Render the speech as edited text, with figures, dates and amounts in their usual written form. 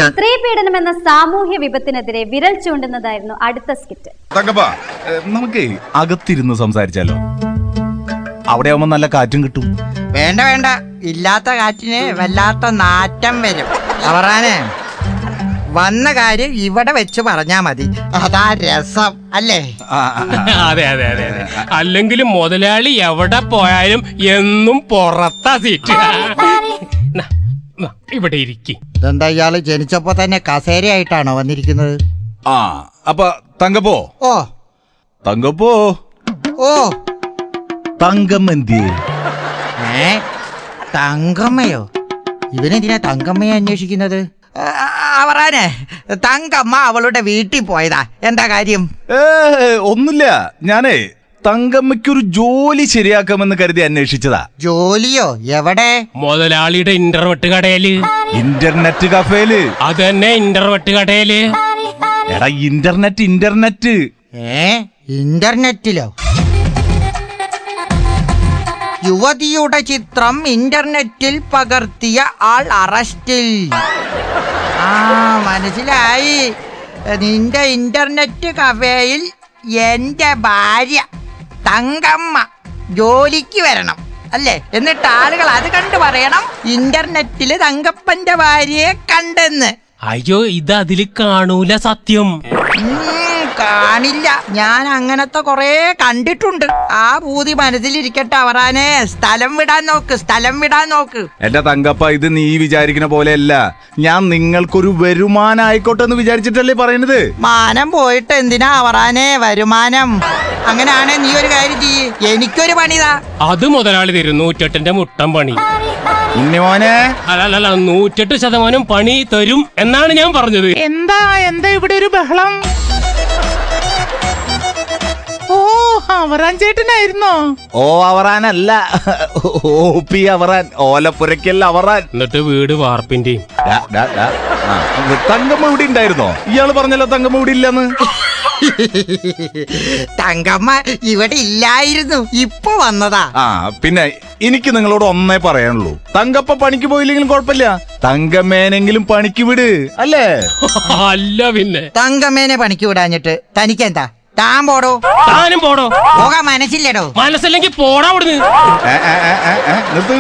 സ്ത്രീ പീഡനം എന്ന സാമൂഹ്യ വിപത്തിനെതിരെ വിരൽ ചൂണ്ടുന്നതായിരുന്നു അടുത്ത സ്കിറ്റ്. നമുക്ക് അകത്തിരുന്ന് സംസാരിച്ചാലോ? അവിടെ ആവുമ്പോ നല്ല കാറ്റും കിട്ടും. വേണ്ട വേണ്ട, ഇല്ലാത്ത കാറ്റിന് വല്ലാത്ത നാറ്റം വരും. അവറാനെ, വന്ന കാര്യം ഇവിടെ വെച്ച് പറഞ്ഞാ മതി, അതാ രസം അല്ലേ? അതെ അതെ അതെ അതെ. അല്ലെങ്കിലും മുതലാളി എവിടെ പോയാലും എന്നും പുറത്താ സീറ്റ്. ഇവിടെ ഇരിക്കും. ഇതെന്താ ഇയാള് ജനിച്ചപ്പോ തന്നെ കസേരയായിട്ടാണോ വന്നിരിക്കുന്നത്? അപ്പൊ തങ്കപ്പോ തങ്കപ്പോ തങ്കം എന്തിയേ? തങ്കമ്മയോ? ഇവനെന്തിനാ തങ്കമ്മയെ അന്വേഷിക്കുന്നത്? അവറാനെ, തങ്കമ്മ അവളുടെ വീട്ടിൽ പോയതാ. എന്താ കാര്യം? ഒന്നുമില്ല, ഞാനേ തങ്കമ്മയ്ക്കൊരു ജോലി ശരിയാക്കാമെന്ന് കരുതി അന്വേഷിച്ചതാ. ജോലിയോ? എവിടെ? മുതലാളിയുടെ ഇന്റർനെറ്റ് കടയില്. ഇന്റർനെറ്റ് കഫേല്? അതന്നെ, ഇന്റർനെറ്റ് കടയില്. എടാ, ഇന്റർനെറ്റ്. ഇന്റർനെറ്റിലോ? യുവതിയുടെ ചിത്രം ഇന്റർനെറ്റിൽ പകർത്തിയ ആൾ അറസ്റ്റിൽ. മനസ്സിലായി. നിന്റെ ഇന്റർനെറ്റ് കഫേയിൽ എന്റെ ഭാര്യ തങ്കമ്മ ജോലിക്ക് വരണം അല്ലേ? എന്നിട്ട് ആളുകൾ അത് കണ്ടു പറയണം ഇന്റർനെറ്റില് തങ്കപ്പന്റെ ഭാര്യയെ കണ്ടെന്ന്. അയ്യോ, ഇത് അതില് കാണൂല. സത്യം കാണില്ല. ഞാൻ അങ്ങനത്തെ കൊറേ കണ്ടിട്ടുണ്ട്. ആ പൂതി മനസ്സിലിരിക്കട്ടെ അവറാനെ. സ്ഥലം വിടാൻ നോക്ക്. എന്റെ തങ്കപ്പ, ഇത് നീ വിചാരിക്കുന്ന പോലെയല്ല. ഞാൻ നിങ്ങൾക്കൊരു വരുമാനം ആയിക്കോട്ടെ എന്ന് വിചാരിച്ചിട്ടല്ലേ പറയുന്നത്. മാനം പോയിട്ട് എന്തിനാ അവറാനെ വരുമാനം? അങ്ങനെയാണെ നീ ഒരു കാര്യം ചെയ്യ്, എനിക്കൊരു പണിതാ. അത് മുതലാളി തരും. 108ന്റെ മുട്ടം പണി. മോനെ, അല്ല, 108% പണി തരും എന്നാണ് ഞാൻ പറഞ്ഞത്. എന്താ ഇവിടെ ഒരു ബഹളം? അവറാൻ ചേട്ടനായിരുന്നോ? അവറാനല്ല, അവറാൻ. ഓലപ്പുരക്കല്ല അവറാൻ. എന്നിട്ട് വീട് വാർപ്പിന്റെ. തങ്കമ്മ ഇവിടെ ഉണ്ടായിരുന്നോ? ഇയാള് പറഞ്ഞല്ലോ തങ്കമ്മ ഇവിടെ ഇല്ലെന്ന്. തങ്കമ്മ ഇവിടെ ഇല്ലായിരുന്നു, ഇപ്പൊ വന്നതാ. പിന്നെ എനിക്ക് നിങ്ങളോട് ഒന്നേ പറയാനുള്ളൂ. തങ്കപ്പ പണിക്ക് പോയില്ലെങ്കിലും കുഴപ്പമില്ല, തങ്കമ്മേനെങ്കിലും പണിക്ക് വിട് അല്ലേ? അല്ല പിന്നെ തങ്കമ്മേനെ പണിക്ക് വിടാഞ്ഞിട്ട് തനിക്കെന്താ? താൻ പോടോ. താനും പോടോ. പോകാൻ മനസ്സില്ലടോ. മനസ്സില്ലെങ്കിൽ പോടാ അവിടുന്ന്. നിർത്ത്.